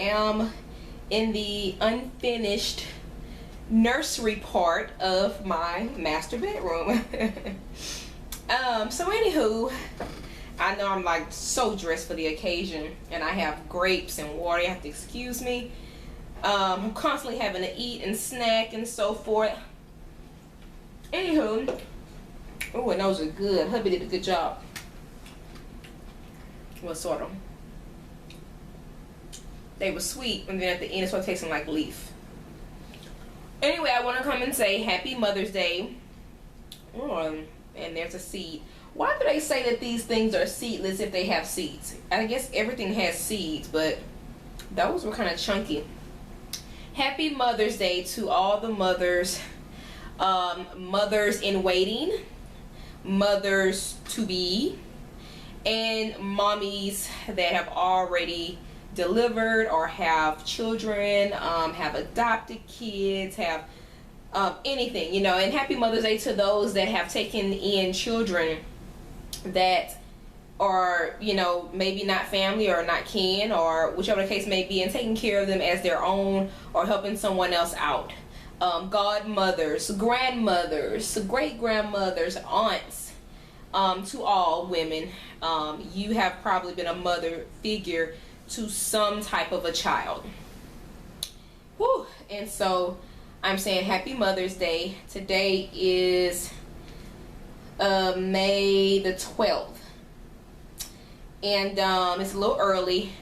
am in the unfinished nursery part of my master bedroom. So anywho, I know I'm like so dressed for the occasion, and I have grapes and water. You have to excuse me. I'm constantly having to eat and snack and so forth. Anywho, oh, and those are good. Hubby did a good job. Well, sort of. They were sweet, and then at the end it started tasting like leaf. Anyway, I want to come and say Happy Mother's Day. And there's a seed. Why do they say that these things are seedless if they have seeds? I guess everything has seeds, but those were kind of chunky. Happy Mother's Day to all the mothers, mothers in waiting, mothers to be, and mommies that have already delivered or have children, have adopted kids, have anything, you know. And happy Mother's Day to those that have taken in children that are, you know, maybe not family or not kin or whichever the case may be, and taking care of them as their own or helping someone else out. Godmothers, grandmothers, great grandmothers, aunts, to all women, you have probably been a mother figure to some type of a child. Whew. And so I'm saying Happy Mother's Day. Today is May the 12th, and it's a little early,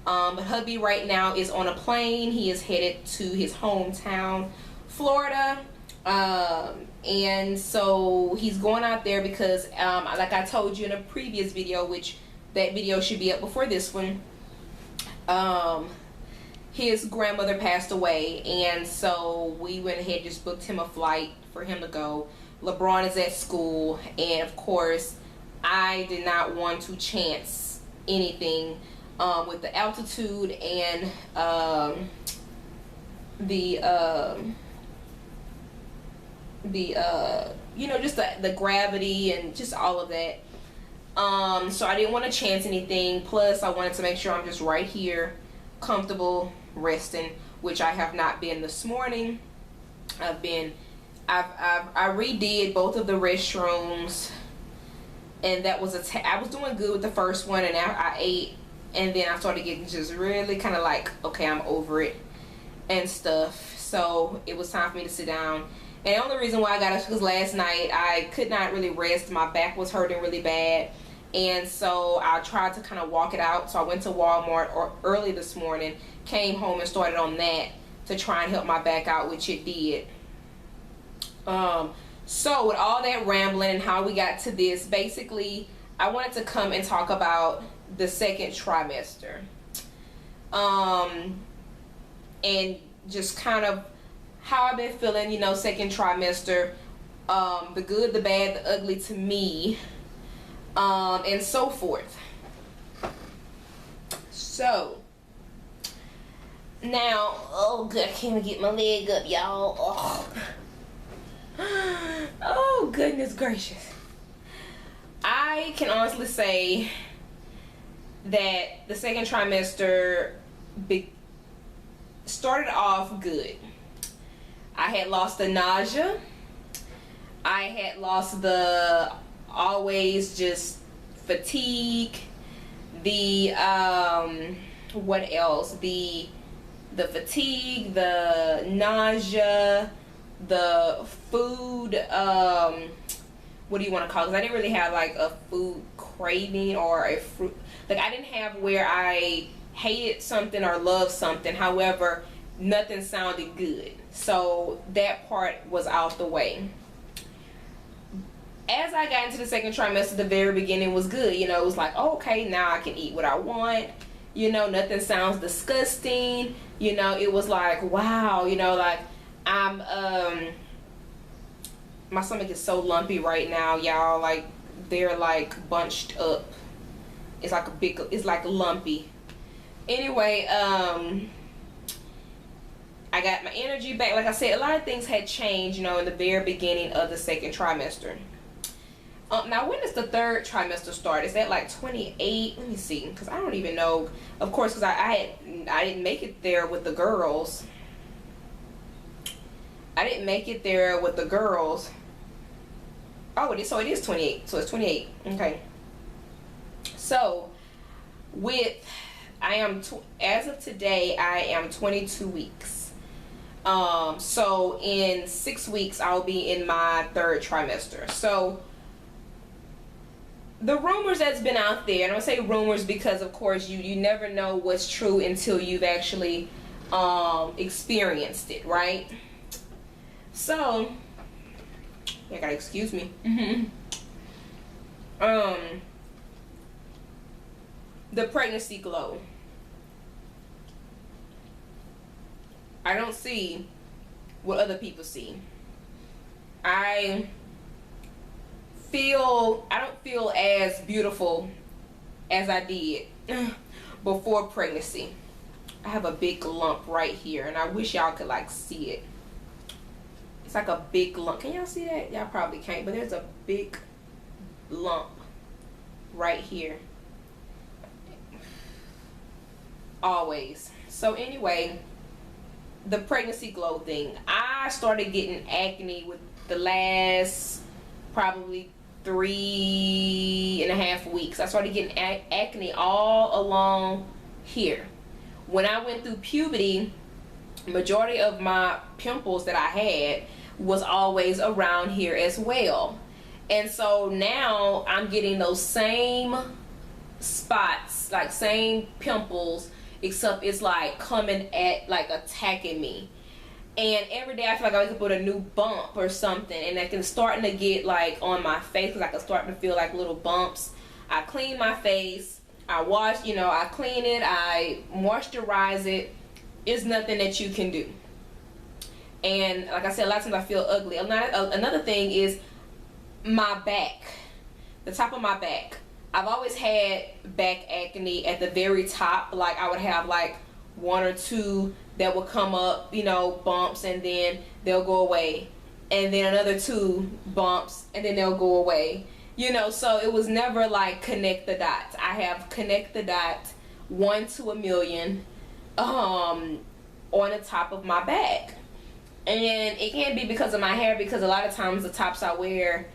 but hubby right now is on a plane. He is headed to his hometown, Florida, and so he's going out there because like I told you in a previous video, which that video should be up before this one, his grandmother passed away, and so we went ahead and just booked him a flight for him to go. LeBron is at school, and of course I did not want to chance anything with the altitude and you know, just the gravity and just all of that. So I didn't want to chance anything. Plus I wanted to make sure I'm just right here, comfortable, resting, which I have not been this morning. I redid both of the restrooms, and that was I was doing good with the first one, and I ate, and then I started getting just really kind of like, okay, I'm over it and stuff. So it was time for me to sit down. And the only reason why I got up was last night I could not really rest. My back was hurting really bad, and so I tried to kind of walk it out. So I went to Walmart early this morning, came home and started on that to try and help my back out, which it did. So with all that rambling and how we got to this, basically I wanted to come and talk about the second trimester, and just kind of how I've been feeling, you know, second trimester, the good, the bad, the ugly to me, and so forth. So now, oh good, I can't even get my leg up, y'all. Oh goodness gracious. I can honestly say that the second trimester started off good. I had lost the nausea. I had lost the always just fatigue. The what else? The fatigue, the nausea, the food, what do you want to call it? 'Cause I didn't really have like a food craving or a fruit, like I didn't have where I hated something or loved something. However, nothing sounded good. So that part was out the way. As I got into the second trimester, the very beginning was good. You know, it was like, oh, okay, now I can eat what I want. You know, nothing sounds disgusting. You know, it was like, wow, you know, like I'm my stomach is so lumpy right now, y'all. Like they're like bunched up. It's like it's like lumpy. Anyway, I got my energy back. Like I said, a lot of things had changed, you know, in the very beginning of the second trimester. Now when does the third trimester start? Is that like 28? Let me see, because I don't even know. Of course, because I didn't make it there with the girls. I didn't make it there with the girls. Oh, it is 28. So it's 28. Okay. So as of today, I am 22 weeks. So in 6 weeks, I'll be in my third trimester. So the rumors that's been out there, and I'm gonna say rumors because of course you never know what's true until you've actually experienced it, right? So you gotta excuse me. The pregnancy glow. I don't see what other people see. I don't feel as beautiful as I did before pregnancy. I have a big lump right here, and I wish y'all could like see it. It's like a big lump. Can y'all see that? Y'all probably can't, but there's a big lump right here. Always. So anyway, the pregnancy glow thing. I started getting acne with the last probably 3.5 weeks. I started getting acne all along here. When I went through puberty, majority of my pimples that I had was always around here as well. And so now I'm getting those same spots, like same pimples, except it's like coming at, like attacking me. And every day I feel like I wake up with a new bump or something, and I can starting to get like on my face because I can start to feel like little bumps. I clean my face, I wash, I clean it, I moisturize it. It's nothing that you can do. And like I said, a lot of times I feel ugly. Another thing is my back, the top of my back. I've always had back acne at the very top. Like I would have like 1 or 2 that will come up, bumps, and then they'll go away, and then another 2 bumps, and then they'll go away, so it was never like connect the dots. I have connect the dots 1 to a million on the top of my back. And it can't be because of my hair, because a lot of times the tops I wear,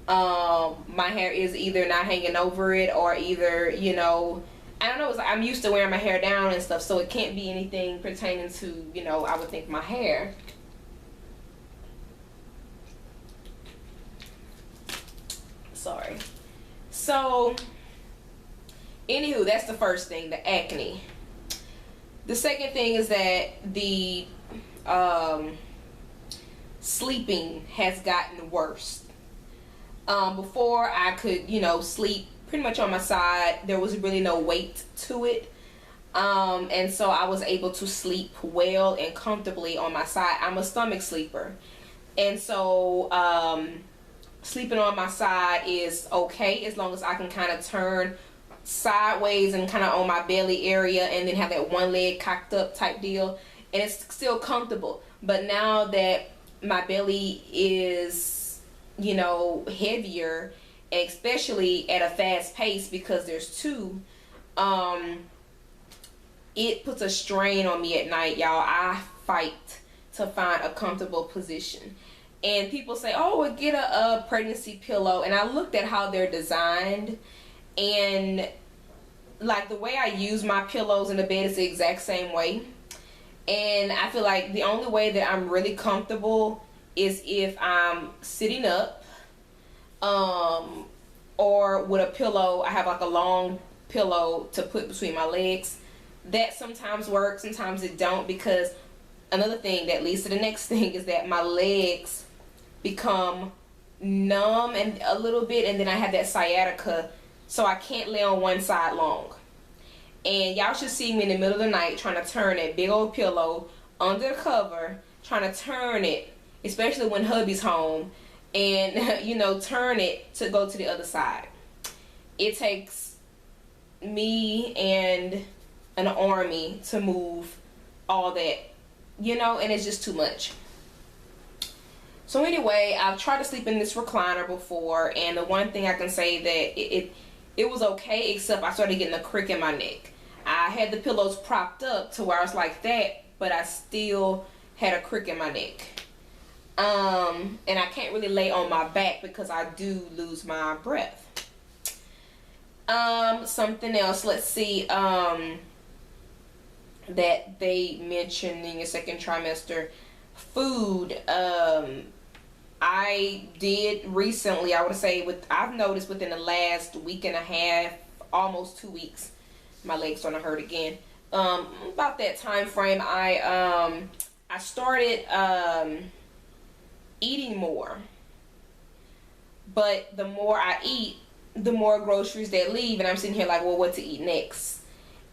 my hair is either not hanging over it, or either, I don't know, it's like I'm used to wearing my hair down and stuff, so it can't be anything pertaining to, I would think my hair. Sorry. So, anywho, that's the first thing, the acne. The second thing is that the sleeping has gotten worse. Before I could, sleep pretty much on my side. There was really no weight to it, and so I was able to sleep well and comfortably on my side. I'm a stomach sleeper, and so sleeping on my side is okay as long as I can kind of turn sideways and kind of on my belly area, and then have that one leg cocked up type deal, and it's still comfortable. But now that my belly is, heavier, especially at a fast pace because there's 2, it puts a strain on me at night, y'all. I fight to find a comfortable position. And people say, oh, well, get a pregnancy pillow. And I looked at how they're designed, and like the way I use my pillows in the bed is the exact same way. And I feel like the only way that I'm really comfortable is if I'm sitting up, or with a pillow. I have like a long pillow to put between my legs. That sometimes works, sometimes it don't, because another thing that leads to the next thing is that my legs become numb and a little bit, and then I have that sciatica, so I can't lay on one side long. And y'all should see me in the middle of the night trying to turn that big old pillow under the cover, trying to turn it, especially when hubby's home, and turn it to go to the other side. It takes me and an army to move all that, and it's just too much. So anyway, I've tried to sleep in this recliner before, and the one thing I can say that it was okay, except I started getting a crick in my neck. I had the pillows propped up to where I was like that, but I still had a crick in my neck. And I can't really lay on my back because I do lose my breath. Something else, let's see, that they mentioned in your second trimester, food. I did recently, I would say, I've noticed within the last week and a half, almost 2 weeks, my legs starting to hurt again. About that time frame, I started eating more. But the more I eat, the more groceries that leave, and I'm sitting here like, well, what to eat next?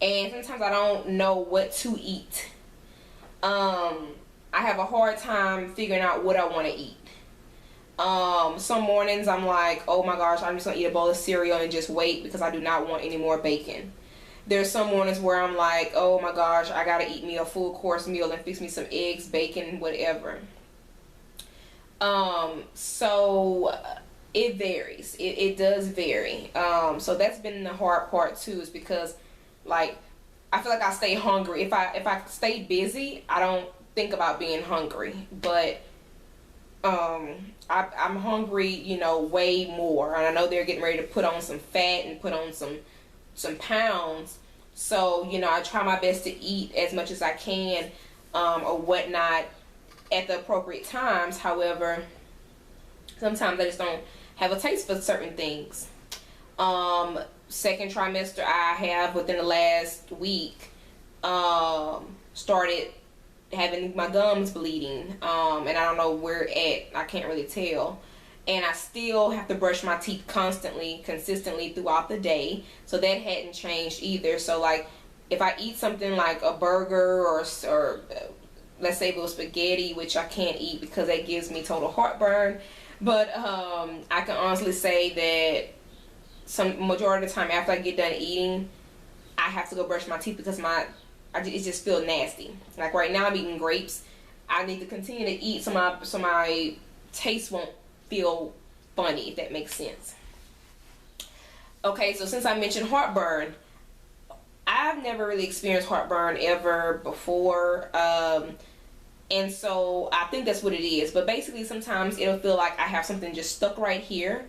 And sometimes I don't know what to eat. I have a hard time figuring out what I want to eat. Some mornings I'm like, oh my gosh, I'm just gonna eat a bowl of cereal and just wait because I do not want any more bacon. There's some mornings where I'm like, oh my gosh, I gotta eat me a full course meal and fix me some eggs, bacon, whatever. So it varies. It does vary. So that's been the hard part too, is because like I feel like I stay hungry. If I stay busy, I don't think about being hungry, but I'm hungry, you know, way more, and I know they're getting ready to put on some fat and put on some pounds. So, you know, I try my best to eat as much as I can, or whatnot, at the appropriate times. However, sometimes I just don't have a taste for certain things. Second trimester, I have within the last week started having my gums bleeding, and I don't know where at, I can't really tell, and I still have to brush my teeth consistently throughout the day, so that hadn't changed either. So like if I eat something like a burger or let's say it was spaghetti, which I can't eat because that gives me total heartburn, but I can honestly say that some majority of the time after I get done eating, I have to go brush my teeth because it just feels nasty. Like right now I'm eating grapes. I need to continue to eat so my taste won't feel funny, if that makes sense. Okay, so since I mentioned heartburn, I've never really experienced heartburn ever before, and so I think that's what it is. But basically sometimes it'll feel like I have something just stuck right here,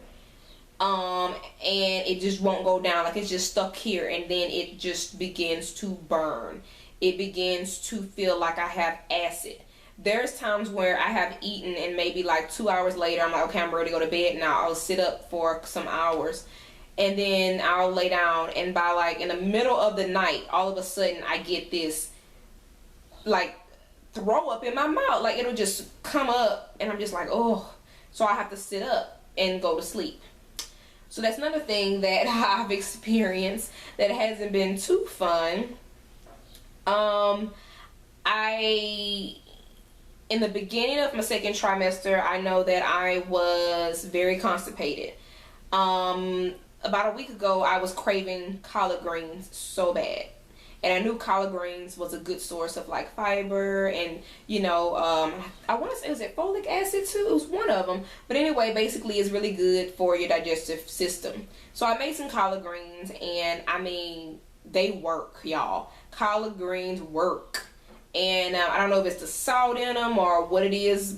and it just won't go down, like it's just stuck here, and then it just begins to burn. It begins to feel like I have acid. There's times where I have eaten and maybe like 2 hours later I'm like, okay, I'm ready to go to bed now. I'll sit up for some hours and then I'll lay down, and by like in the middle of the night, all of a sudden I get this like throw up in my mouth. Like it'll just come up and I'm just like, oh. So I have to sit up and go to sleep. So that's another thing that I've experienced that hasn't been too fun. In the beginning of my second trimester, I know that I was very constipated. About a week ago, I was craving collard greens so bad. And I knew collard greens was a good source of like fiber and, you know, I want to say, was it folic acid too? It was one of them. But anyway, basically it's really good for your digestive system. So I made some collard greens, and I mean, they work, y'all. Collard greens work. And I don't know if it's the salt in them or what it is,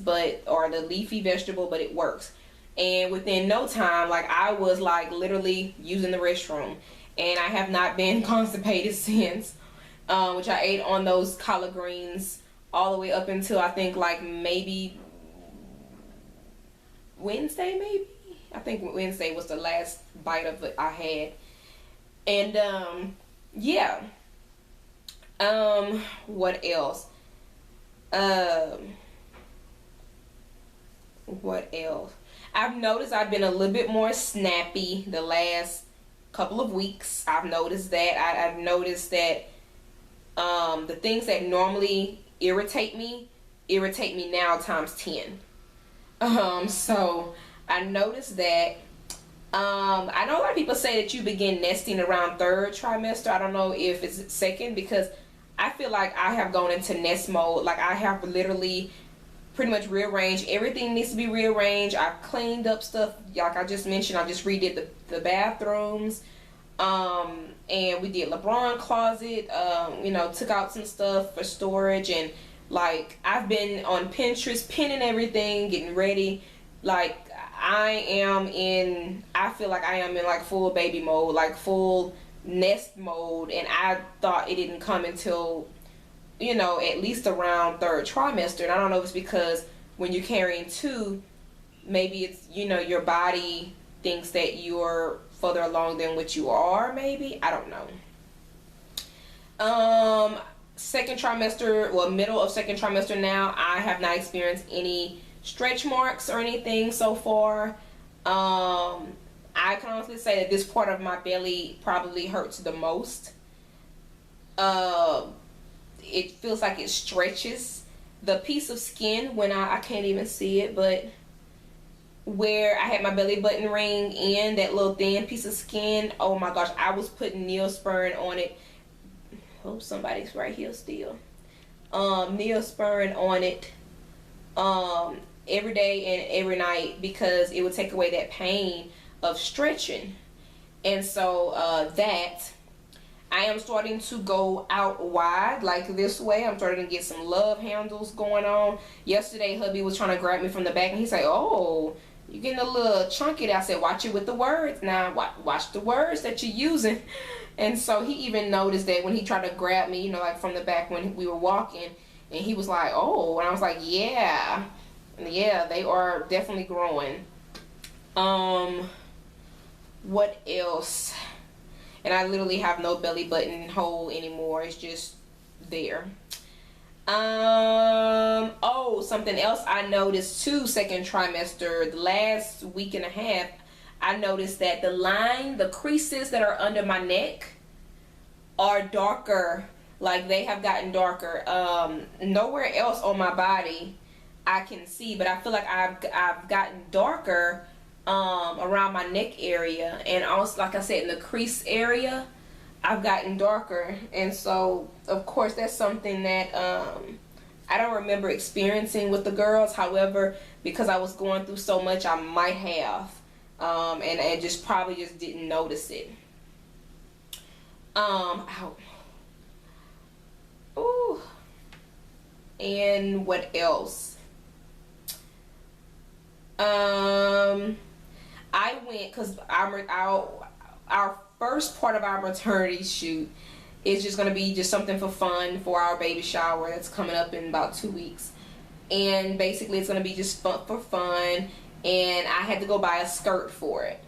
or the leafy vegetable, but it works. And within no time, like I was like literally using the restroom, and I have not been constipated since, which I ate on those collard greens all the way up until I think like maybe Wednesday, maybe. I think Wednesday was the last bite of it I had. And yeah. What else? What else? I've noticed I've been a little bit more snappy the last couple of weeks. I've noticed that. I've noticed that the things that normally irritate me now times 10. So I noticed that. I know a lot of people say that you begin nesting around third trimester. I don't know if it's second, because I feel like I have gone into nest mode. Like I have literally pretty much rearranged. Everything needs to be rearranged. I cleaned up stuff, like I just mentioned. I just redid the bathrooms, and we did LeBron closet. You know, took out some stuff for storage, and like I've been on Pinterest pinning everything, getting ready. Like I feel like I am in like full baby mode, like full nest mode, and I thought it didn't come until, you know, at least around 3rd trimester. And I don't know if it's because when you're carrying 2, maybe it's, you know, your body thinks that you're further along than what you are, maybe. I don't know. 2nd trimester, well, middle of 2nd trimester now, I have not experienced any stretch marks or anything so far. I can honestly say that this part of my belly probably hurts the most. It feels like it stretches. The piece of skin, when I can't even see it, but where I had my belly button ring in, that little thin piece of skin, oh my gosh, I was putting Neosporin on it. Oh, somebody's right here still. Neosporin on it every day and every night, because it would take away that pain of stretching. And so that I am starting to go out wide, like this way. I'm starting to get some love handles going on. Yesterday hubby was trying to grab me from the back, and he said, oh, you're getting a little chunky. I said, watch it with the words now. Watch the words that you're using. And so he even noticed that when he tried to grab me, you know, like from the back when we were walking, and he was like, oh, and I was like, yeah, they are definitely growing. What else? And I literally have no belly button hole anymore. It's just there. Oh, something else I noticed too, 2nd trimester, the last week and a half, I noticed that the creases that are under my neck are darker. Like they have gotten darker. Nowhere else on my body I can see, but I feel like I've gotten darker around my neck area, and also, like I said, in the crease area I've gotten darker. And so of course that's something that I don't remember experiencing with the girls. However, because I was going through so much, I might have, and I just probably just didn't notice it. Ow. Ooh. And what else? I went, because our first part of our maternity shoot is just going to be just something for fun for our baby shower that's coming up in about 2 weeks. And basically it's going to be just for fun, and I had to go buy a skirt for it.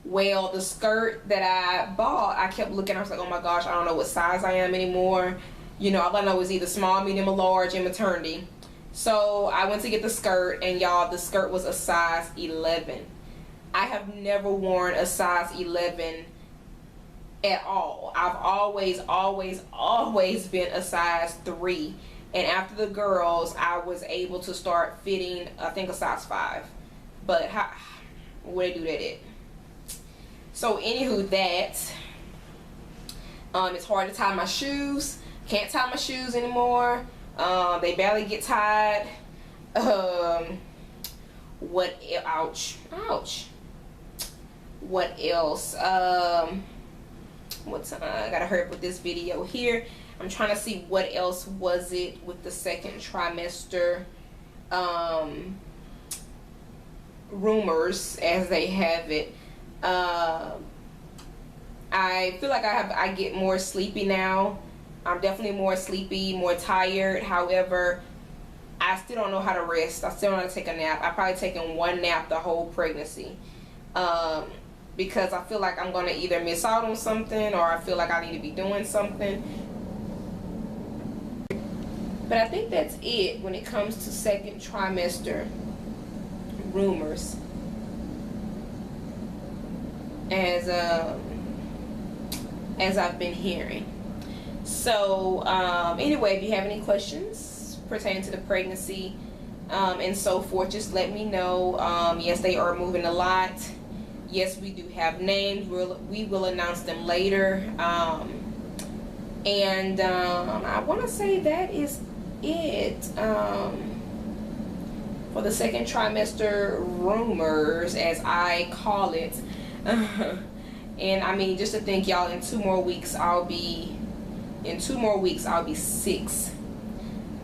Well, the skirt that I bought, I kept looking, I was like, oh my gosh, I don't know what size I am anymore. You know, all I know is either small, medium, or large in maternity. So I went to get the skirt, and y'all, the skirt was a size 11. I have never worn a size 11 at all. I've always been a size 3. And after the girls, I was able to start fitting, I think, a size 5. But where they do that at? So anywho, that it's hard to tie my shoes. Can't tie my shoes anymore. They barely get tied. Ouch. What else? I gotta hurry up with this video here. I'm trying to see what else was it with the 2nd trimester rumors, as they have it. I feel like I get more sleepy now. I'm definitely more sleepy, more tired. However, I still don't know how to rest. I still don't know how to take a nap. I've probably taken 1 nap the whole pregnancy. Because I feel like I'm going to either miss out on something, or I feel like I need to be doing something. But I think that's it when it comes to 2nd trimester rumors. As I've been hearing. So anyway, if you have any questions pertaining to the pregnancy and so forth, just let me know. Yes, they are moving a lot. Yes, we do have names. We will announce them later. And I want to say that is it. for the second trimester rumors, as I call it. And I mean, just to think, y'all, in 2 more weeks I'll be 6.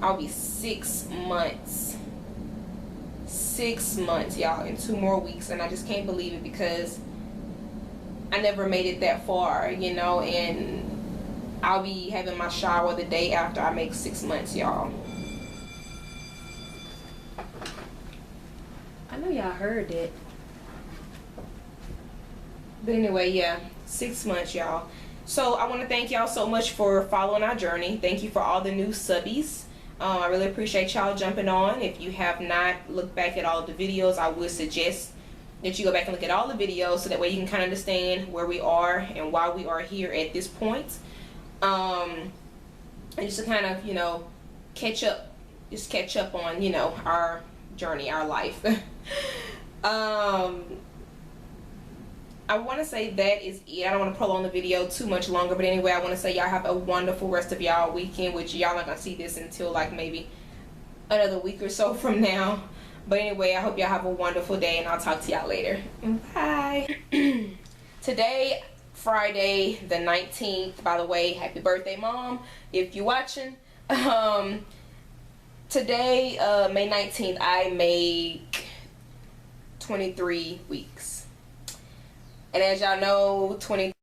I'll be 6 months. 6 months, y'all, in 2 more weeks. And I just can't believe it, because I never made it that far, you know. And I'll be having my shower the day after I make 6 months, y'all. I know y'all heard that. But anyway, yeah, 6 months, y'all. So I want to thank y'all so much for following our journey. Thank you for all the new subbies. I really appreciate y'all jumping on. If you have not looked back at all of the videos, I would suggest that you go back and look at all the videos, so that way you can kind of understand where we are and why we are here at this point. And just to kind of, you know, catch up on, you know, our journey, our life. I want to say that is it. I don't want to prolong the video too much longer, but anyway, I want to say y'all have a wonderful rest of y'all weekend, which y'all not gonna see this until like maybe another week or so from now. But anyway, I hope y'all have a wonderful day, and I'll talk to y'all later. Bye. Today, Friday the 19th, by the way, happy birthday, Mom, if you're watching. Today, May 19th, I make 23 weeks. And as y'all know,